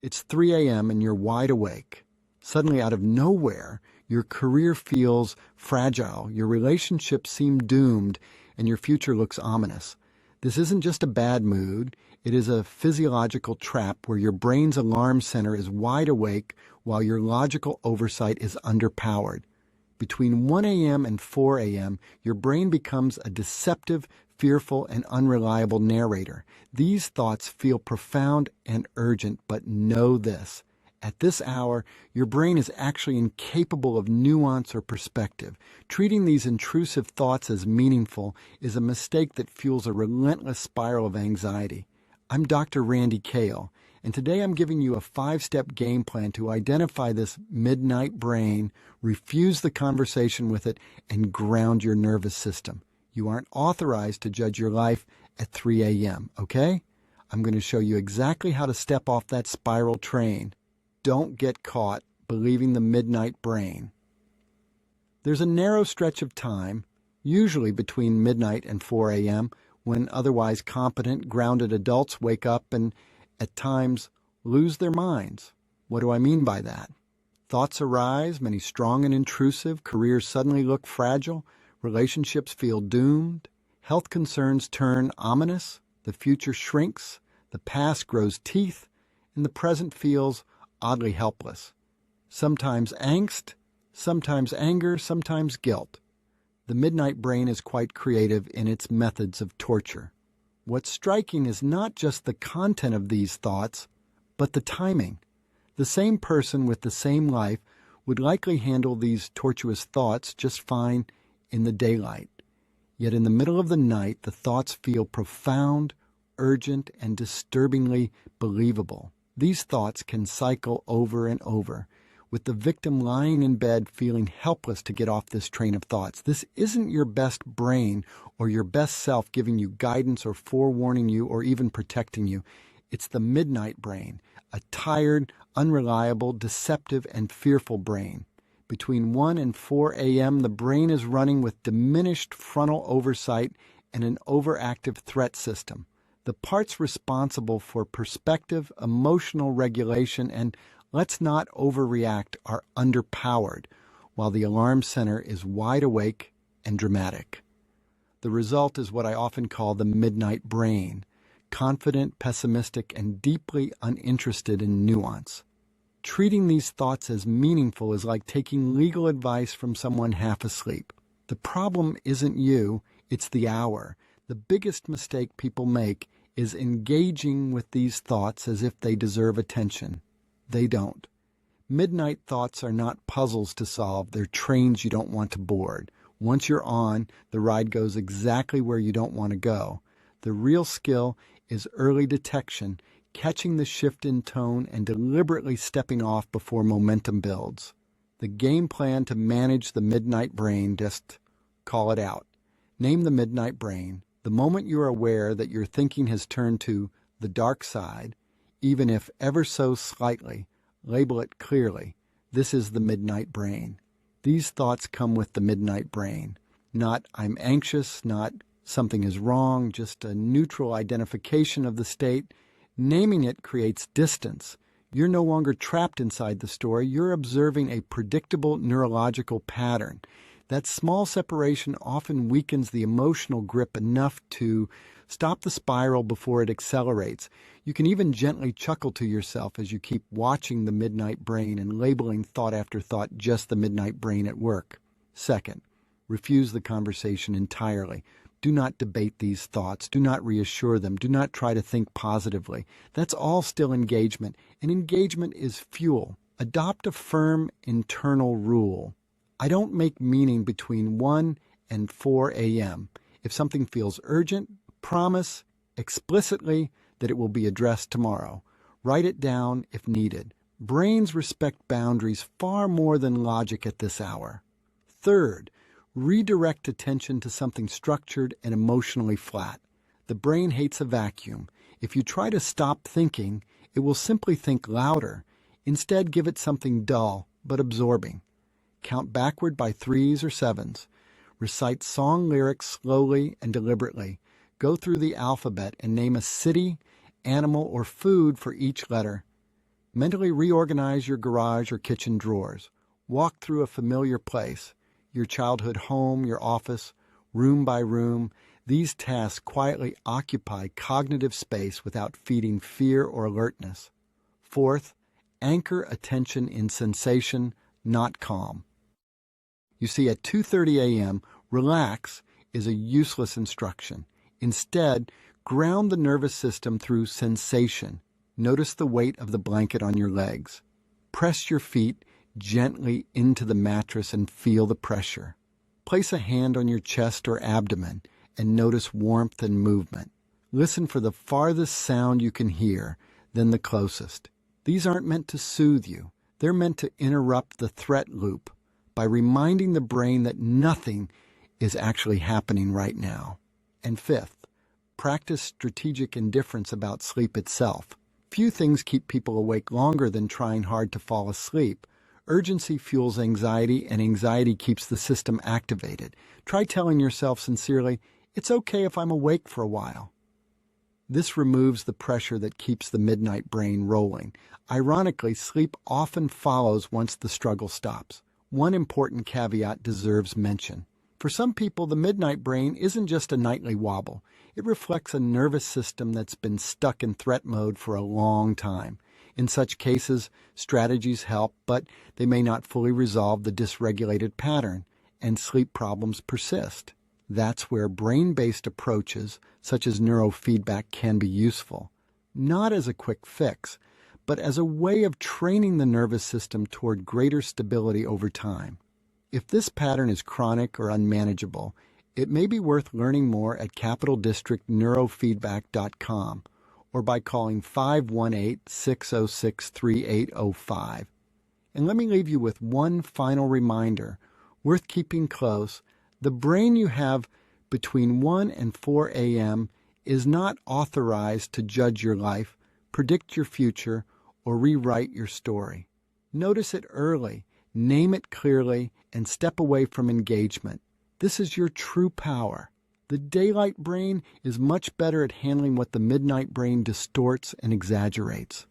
It's 3 a.m. and you're wide awake. Suddenly, out of nowhere, your career feels fragile, your relationships seem doomed, and your future looks ominous. This isn't just a bad mood, it is a physiological trap where your brain's alarm center is wide awake while your logical oversight is underpowered. Between 1 a.m. and 4 a.m., your brain becomes a deceptive, fearful, and unreliable narrator. These thoughts feel profound and urgent, but know this. At this hour, your brain is actually incapable of nuance or perspective. Treating these intrusive thoughts as meaningful is a mistake that fuels a relentless spiral of anxiety. I'm Dr. Randy Cale, and today I'm giving you a 5-step game plan to identify this midnight brain, refuse the conversation with it, and ground your nervous system. You aren't authorized to judge your life at 3 a.m., okay? I'm going to show you exactly how to step off that spiral train. Don't get caught believing the midnight brain. There's a narrow stretch of time, usually between midnight and 4 a.m., when otherwise competent, grounded adults wake up and, at times, lose their minds. What do I mean by that? Thoughts arise, many strong and intrusive, careers suddenly look fragile, relationships feel doomed, health concerns turn ominous, the future shrinks, the past grows teeth, and the present feels oddly helpless. Sometimes angst, sometimes anger, sometimes guilt. The midnight brain is quite creative in its methods of torture. What's striking is not just the content of these thoughts, but the timing. The same person with the same life would likely handle these tortuous thoughts just fine in the daylight. Yet in the middle of the night, the thoughts feel profound, urgent, and disturbingly believable. These thoughts can cycle over and over, with the victim lying in bed feeling helpless to get off this train of thoughts. This isn't your best brain or your best self giving you guidance or forewarning you or even protecting you. It's the midnight brain, a tired, unreliable, deceptive, and fearful brain. Between 1 and 4 a.m., the brain is running with diminished frontal oversight and an overactive threat system. The parts responsible for perspective, emotional regulation, and let's not overreact are underpowered, while the alarm center is wide awake and dramatic. The result is what I often call the midnight brain, confident, pessimistic, and deeply uninterested in nuance. Treating these thoughts as meaningful is like taking legal advice from someone half asleep. The problem isn't you, it's the hour. The biggest mistake people make is engaging with these thoughts as if they deserve attention. They don't. Midnight thoughts are not puzzles to solve, they're trains you don't want to board. Once you're on, the ride goes exactly where you don't want to go. The real skill is early detection, catching the shift in tone and deliberately stepping off before momentum builds. The game plan to manage the midnight brain, just call it out. Name the midnight brain. The moment you're aware that your thinking has turned to the dark side, even if ever so slightly, label it clearly. This is the midnight brain. These thoughts come with the midnight brain. Not I'm anxious, not something is wrong, just a neutral identification of the state. Naming it creates distance. You're no longer trapped inside the story. You're observing a predictable neurological pattern. That small separation often weakens the emotional grip enough to stop the spiral before it accelerates. You can even gently chuckle to yourself as you keep watching the midnight brain and labeling thought after thought just the midnight brain at work. Second, refuse the conversation entirely. Do not debate these thoughts. Do not reassure them. Do not try to think positively. That's all still engagement, and engagement is fuel. Adopt a firm internal rule. I don't make meaning between 1 and 4 a.m. If something feels urgent, promise explicitly that it will be addressed tomorrow. Write it down if needed. Brains respect boundaries far more than logic at this hour. Third, redirect attention to something structured and emotionally flat. The brain hates a vacuum. If you try to stop thinking, it will simply think louder. Instead, give it something dull but absorbing. Count backward by 3s or 7s. Recite song lyrics slowly and deliberately. Go through the alphabet and name a city, animal, or food for each letter. Mentally reorganize your garage or kitchen drawers. Walk through a familiar place, your childhood home, your office, room by room. These tasks quietly occupy cognitive space without feeding fear or alertness. Fourth, anchor attention in sensation, not calm. You see, at 2:30 a.m., relax is a useless instruction. Instead, ground the nervous system through sensation. Notice the weight of the blanket on your legs. Press your feet gently into the mattress and feel the pressure. Place a hand on your chest or abdomen and notice warmth and movement. Listen for the farthest sound you can hear, then the closest. These aren't meant to soothe you. They're meant to interrupt the threat loop by reminding the brain that nothing is actually happening right now. And fifth, practice strategic indifference about sleep itself. Few things keep people awake longer than trying hard to fall asleep. Urgency fuels anxiety, and anxiety keeps the system activated. Try telling yourself sincerely, "It's okay if I'm awake for a while." This removes the pressure that keeps the midnight brain rolling. Ironically, sleep often follows once the struggle stops. One important caveat deserves mention. For some people, the midnight brain isn't just a nightly wobble. It reflects a nervous system that's been stuck in threat mode for a long time. In such cases, strategies help, but they may not fully resolve the dysregulated pattern, and sleep problems persist. That's where brain-based approaches, such as neurofeedback, can be useful. Not as a quick fix, but as a way of training the nervous system toward greater stability over time. If this pattern is chronic or unmanageable, it may be worth learning more at capitaldistrictneurofeedback.com or by calling 518-606-3805. And let me leave you with one final reminder, worth keeping close. The brain you have between 1 and 4 a.m. is not authorized to judge your life, predict your future, or rewrite your story. Notice it early, name it clearly, and step away from engagement. This is your true power. The daylight brain is much better at handling what the midnight brain distorts and exaggerates.